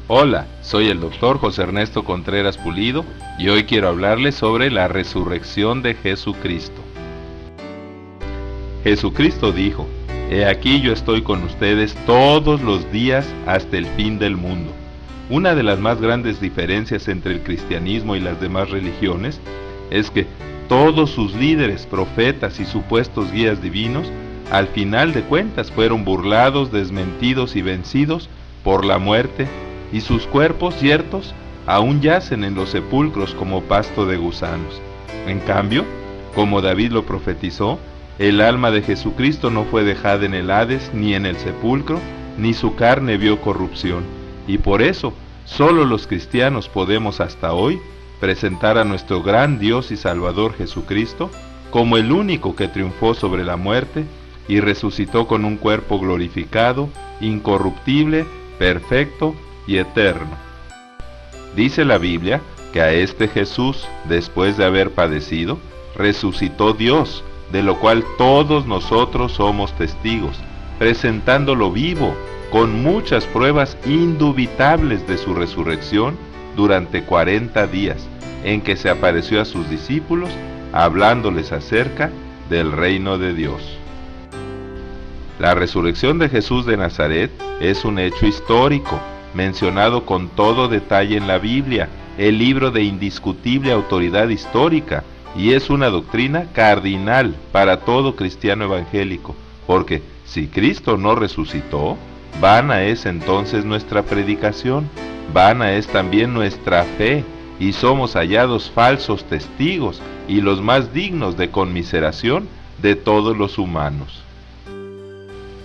Hola, soy el doctor José Ernesto Contreras Pulido y hoy quiero hablarles sobre la resurrección de Jesucristo. Jesucristo dijo: He aquí yo estoy con ustedes todos los días hasta el fin del mundo. Una de las más grandes diferencias entre el cristianismo y las demás religiones es que todos sus líderes, profetas y supuestos guías divinos, al final de cuentas fueron burlados, desmentidos y vencidos por la muerte, y sus cuerpos, ciertos, aún yacen en los sepulcros como pasto de gusanos. En cambio, como David lo profetizó, el alma de Jesucristo no fue dejada en el Hades ni en el sepulcro, ni su carne vio corrupción, y por eso solo los cristianos podemos hasta hoy presentar a nuestro gran Dios y Salvador Jesucristo como el único que triunfó sobre la muerte y resucitó con un cuerpo glorificado, incorruptible, perfecto y eterno. Dice la Biblia que a este Jesús, después de haber padecido, resucitó Dios, de lo cual todos nosotros somos testigos, presentándolo vivo, con muchas pruebas indubitables de su resurrección durante 40 días, en que se apareció a sus discípulos, hablándoles acerca del reino de Dios. La resurrección de Jesús de Nazaret es un hecho histórico, mencionado con todo detalle en la Biblia, el libro de indiscutible autoridad histórica, y es una doctrina cardinal para todo cristiano evangélico, porque si Cristo no resucitó, vana es entonces nuestra predicación, vana es también nuestra fe, y somos hallados falsos testigos y los más dignos de conmiseración de todos los humanos.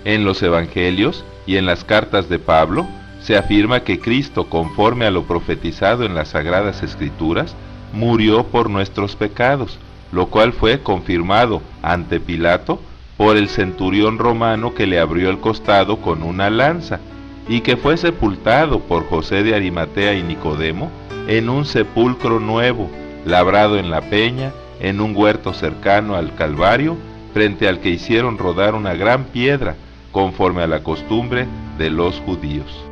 En los evangelios y en las cartas de Pablo, se afirma que Cristo, conforme a lo profetizado en las Sagradas Escrituras, murió por nuestros pecados, lo cual fue confirmado ante Pilato por el centurión romano que le abrió el costado con una lanza, y que fue sepultado por José de Arimatea y Nicodemo en un sepulcro nuevo, labrado en la peña, en un huerto cercano al Calvario, frente al que hicieron rodar una gran piedra, conforme a la costumbre de los judíos.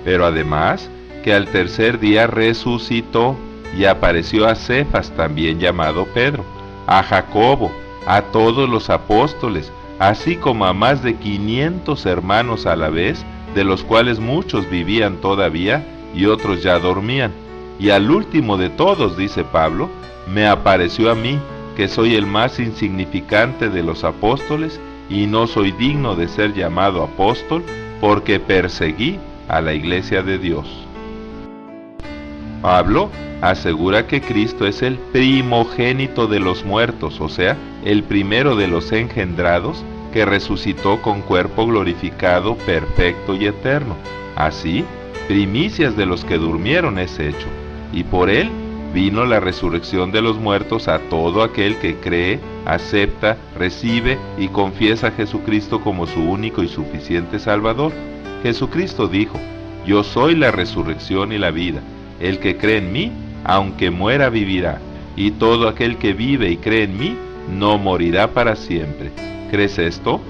Pero además, que al tercer día resucitó y apareció a Cefas, también llamado Pedro, a Jacobo, a todos los apóstoles, así como a más de 500 hermanos a la vez, de los cuales muchos vivían todavía y otros ya dormían. Y al último de todos, dice Pablo, me apareció a mí, que soy el más insignificante de los apóstoles, y no soy digno de ser llamado apóstol, porque perseguí a la iglesia de Dios. Pablo asegura que Cristo es el primogénito de los muertos, o sea, el primero de los engendrados, que resucitó con cuerpo glorificado, perfecto y eterno. Así, primicias de los que durmieron es hecho, y por él vino la resurrección de los muertos a todo aquel que cree, acepta, recibe y confiesa a Jesucristo como su único y suficiente Salvador. Jesucristo dijo: Yo soy la resurrección y la vida. El que cree en mí, aunque muera, vivirá. Y todo aquel que vive y cree en mí, no morirá para siempre. ¿Crees esto?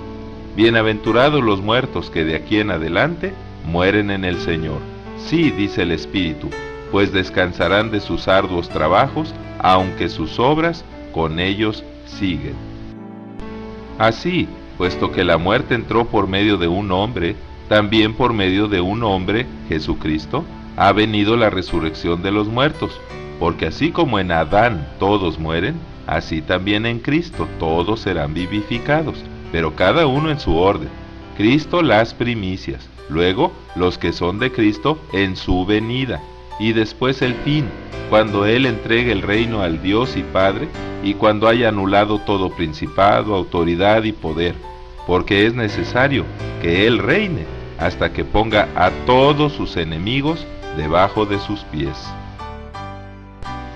Bienaventurados los muertos que de aquí en adelante mueren en el Señor. Sí, dice el Espíritu, pues descansarán de sus arduos trabajos, aunque sus obras con ellos siguen. Así, puesto que la muerte entró por medio de un hombre, también por medio de un hombre, Jesucristo, ha venido la resurrección de los muertos, porque así como en Adán todos mueren, así también en Cristo todos serán vivificados, pero cada uno en su orden. Cristo las primicias, luego los que son de Cristo en su venida, y después el fin, cuando Él entregue el reino al Dios y Padre, y cuando haya anulado todo principado, autoridad y poder, porque es necesario que Él reine hasta que ponga a todos sus enemigos debajo de sus pies.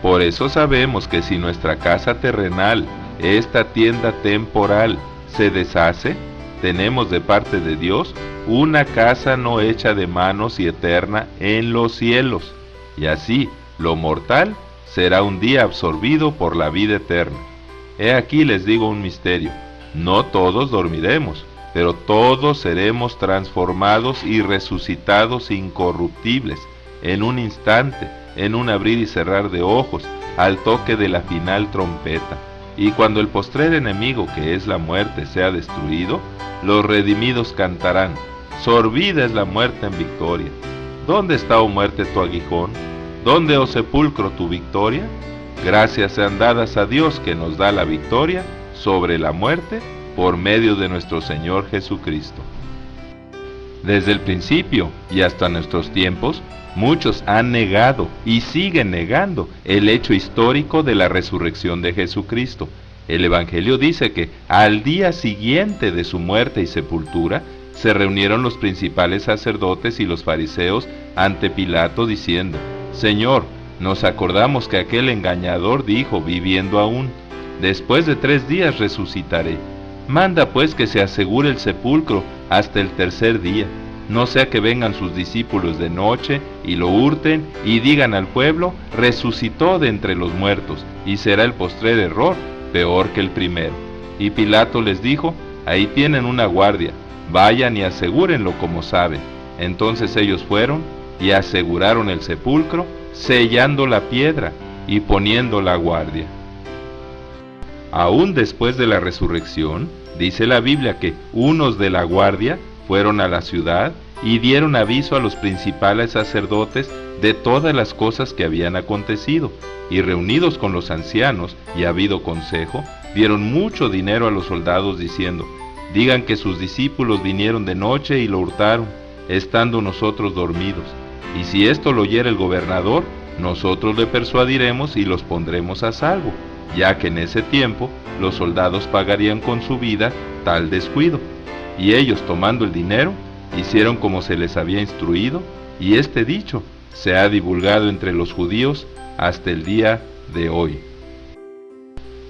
Por eso sabemos que si nuestra casa terrenal, esta tienda temporal, se deshace, tenemos de parte de Dios una casa no hecha de manos y eterna en los cielos, y así lo mortal será un día absorbido por la vida eterna. He aquí les digo un misterio: no todos dormiremos, pero todos seremos transformados y resucitados incorruptibles, en un instante, en un abrir y cerrar de ojos, al toque de la final trompeta. Y cuando el postrer enemigo, que es la muerte, sea destruido, los redimidos cantarán: sorbida es la muerte en victoria. ¿Dónde está, oh muerte, tu aguijón? ¿Dónde, oh sepulcro, tu victoria? Gracias sean dadas a Dios, que nos da la victoria sobre la muerte por medio de nuestro Señor Jesucristo. Desde el principio y hasta nuestros tiempos, muchos han negado y siguen negando el hecho histórico de la resurrección de Jesucristo. El Evangelio dice que al día siguiente de su muerte y sepultura, se reunieron los principales sacerdotes y los fariseos ante Pilato diciendo: Señor, nos acordamos que aquel engañador dijo, viviendo aún: después de 3 días resucitaré. Manda pues que se asegure el sepulcro hasta el tercer día, no sea que vengan sus discípulos de noche y lo hurten y digan al pueblo: resucitó de entre los muertos, y será el postrer error peor que el primero. Y Pilato les dijo: ahí tienen una guardia, vayan y asegúrenlo como saben. Entonces ellos fueron y aseguraron el sepulcro, sellando la piedra y poniendo la guardia. Aún después de la resurrección, dice la Biblia que unos de la guardia fueron a la ciudad y dieron aviso a los principales sacerdotes de todas las cosas que habían acontecido, y reunidos con los ancianos y habido consejo, dieron mucho dinero a los soldados diciendo: digan que sus discípulos vinieron de noche y lo hurtaron, estando nosotros dormidos. Y si esto lo oyera el gobernador, nosotros le persuadiremos y los pondremos a salvo, ya que en ese tiempo los soldados pagarían con su vida tal descuido. Y ellos, tomando el dinero, hicieron como se les había instruido, y este dicho se ha divulgado entre los judíos hasta el día de hoy.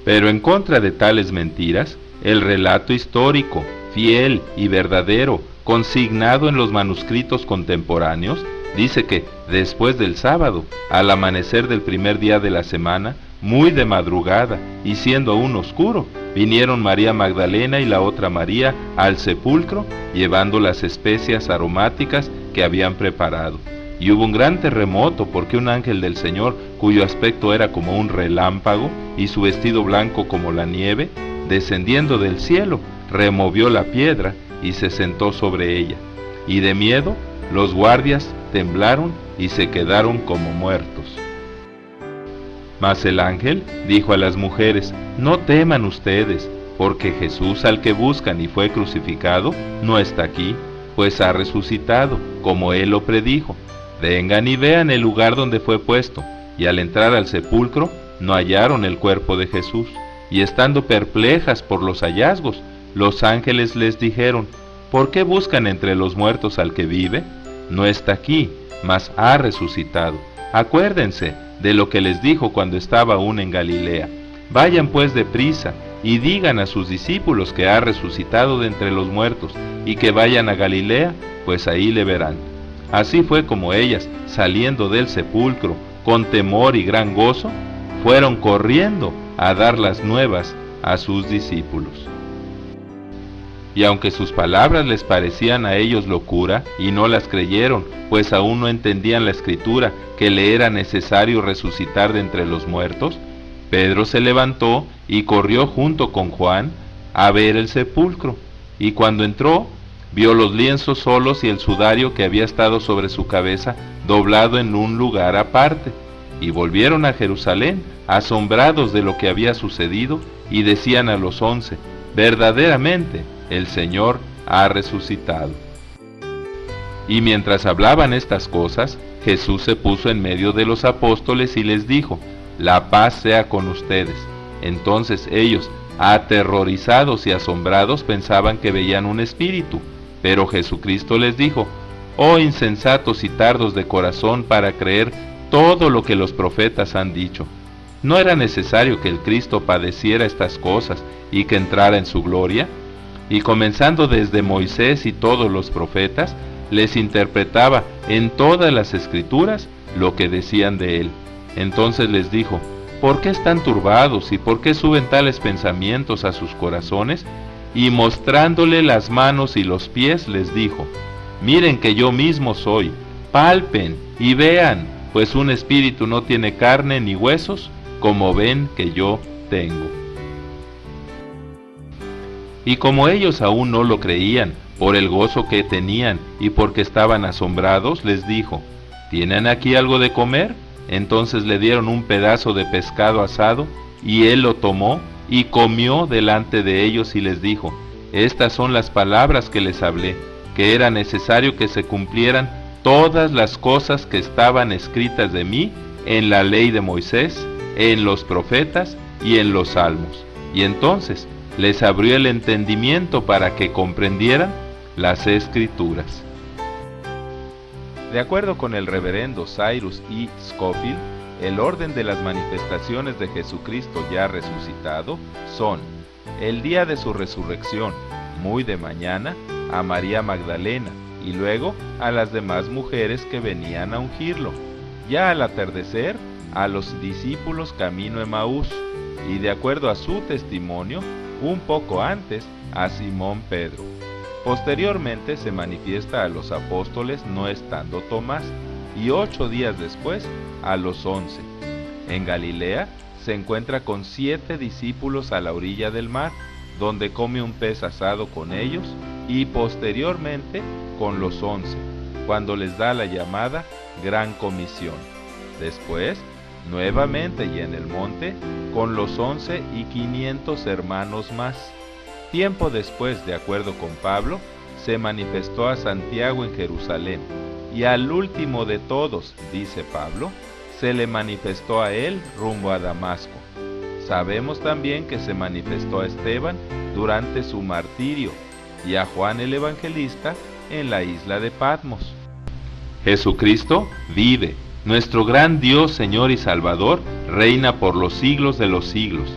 Pero en contra de tales mentiras, el relato histórico, fiel y verdadero, consignado en los manuscritos contemporáneos, dice que después del sábado, al amanecer del primer día de la semana, muy de madrugada y siendo aún oscuro, vinieron María Magdalena y la otra María al sepulcro, llevando las especias aromáticas que habían preparado. Y hubo un gran terremoto, porque un ángel del Señor, cuyo aspecto era como un relámpago y su vestido blanco como la nieve, descendiendo del cielo, removió la piedra y se sentó sobre ella. Y de miedo, los guardias temblaron y se quedaron como muertos. Mas el ángel dijo a las mujeres: no teman ustedes, porque Jesús, al que buscan y fue crucificado, no está aquí, pues ha resucitado, como él lo predijo. Vengan y vean el lugar donde fue puesto. Y al entrar al sepulcro, no hallaron el cuerpo de Jesús. Y estando perplejas por los hallazgos, los ángeles les dijeron: ¿por qué buscan entre los muertos al que vive? No está aquí, mas ha resucitado. Acuérdense de lo que les dijo cuando estaba aún en Galilea. Vayan pues deprisa y digan a sus discípulos que ha resucitado de entre los muertos, y que vayan a Galilea, pues ahí le verán. Así fue como ellas, saliendo del sepulcro con temor y gran gozo, fueron corriendo a dar las nuevas a sus discípulos. Y aunque sus palabras les parecían a ellos locura, y no las creyeron, pues aún no entendían la Escritura, que le era necesario resucitar de entre los muertos, Pedro se levantó y corrió junto con Juan a ver el sepulcro, y cuando entró, vio los lienzos solos y el sudario que había estado sobre su cabeza doblado en un lugar aparte. Y volvieron a Jerusalén, asombrados de lo que había sucedido, y decían a los 11: verdaderamente, el Señor ha resucitado. Y mientras hablaban estas cosas, Jesús se puso en medio de los apóstoles y les dijo: la paz sea con ustedes. Entonces ellos, aterrorizados y asombrados, pensaban que veían un espíritu. Pero Jesucristo les dijo: oh insensatos y tardos de corazón para creer todo lo que los profetas han dicho. ¿No era necesario que el Cristo padeciera estas cosas y que entrara en su gloria? Y comenzando desde Moisés y todos los profetas, les interpretaba en todas las escrituras lo que decían de él. Entonces les dijo: ¿por qué están turbados y por qué suben tales pensamientos a sus corazones? y mostrándole las manos y los pies les dijo: miren que yo mismo soy, palpen y vean, pues un espíritu no tiene carne ni huesos, como ven que yo tengo. Y como ellos aún no lo creían, por el gozo que tenían y porque estaban asombrados, les dijo: ¿tienen aquí algo de comer? Entonces le dieron un pedazo de pescado asado, y él lo tomó y comió delante de ellos y les dijo: estas son las palabras que les hablé, que era necesario que se cumplieran todas las cosas que estaban escritas de mí en la ley de Moisés, en los profetas y en los salmos. Y entonces les abrió el entendimiento para que comprendieran las Escrituras. De acuerdo con el reverendo Cyrus E. Scofield, el orden de las manifestaciones de Jesucristo ya resucitado son: el día de su resurrección, muy de mañana, a María Magdalena, y luego a las demás mujeres que venían a ungirlo; ya al atardecer, a los discípulos camino a Emaús; y de acuerdo a su testimonio, un poco antes, a Simón Pedro. Posteriormente se manifiesta a los apóstoles no estando Tomás, y 8 días después a los 11. En Galilea se encuentra con 7 discípulos a la orilla del mar, donde come un pez asado con ellos, y posteriormente con los 11, cuando les da la llamada Gran Comisión. Después, nuevamente y en el monte, con los 11 y 500 hermanos más. Tiempo después, de acuerdo con Pablo, se manifestó a Santiago en Jerusalén, y al último de todos, dice Pablo, se le manifestó a él rumbo a Damasco. Sabemos también que se manifestó a Esteban durante su martirio, y a Juan el Evangelista en la isla de Patmos. Jesucristo vive. Nuestro gran Dios, Señor y Salvador, reina por los siglos de los siglos.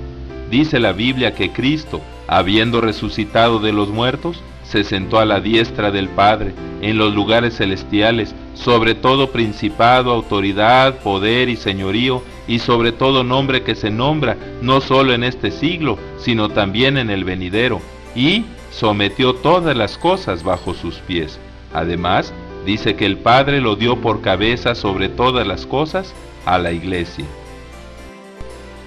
Dice la Biblia que Cristo, habiendo resucitado de los muertos, se sentó a la diestra del Padre, en los lugares celestiales, sobre todo principado, autoridad, poder y señorío, y sobre todo nombre que se nombra, no solo en este siglo, sino también en el venidero, y sometió todas las cosas bajo sus pies. Además, dice que el Padre lo dio por cabeza sobre todas las cosas a la Iglesia.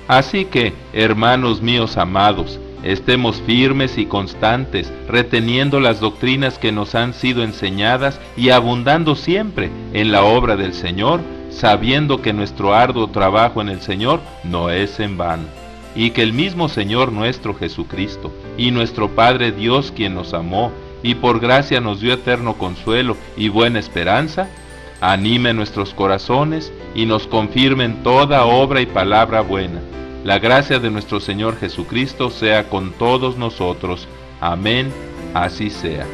Así que, hermanos míos amados, estemos firmes y constantes, reteniendo las doctrinas que nos han sido enseñadas y abundando siempre en la obra del Señor, sabiendo que nuestro arduo trabajo en el Señor no es en vano, y que el mismo Señor nuestro Jesucristo y nuestro Padre Dios, quien nos amó y por gracia nos dio eterno consuelo y buena esperanza, anime nuestros corazones y nos confirme en toda obra y palabra buena. La gracia de nuestro Señor Jesucristo sea con todos nosotros. Amén, así sea.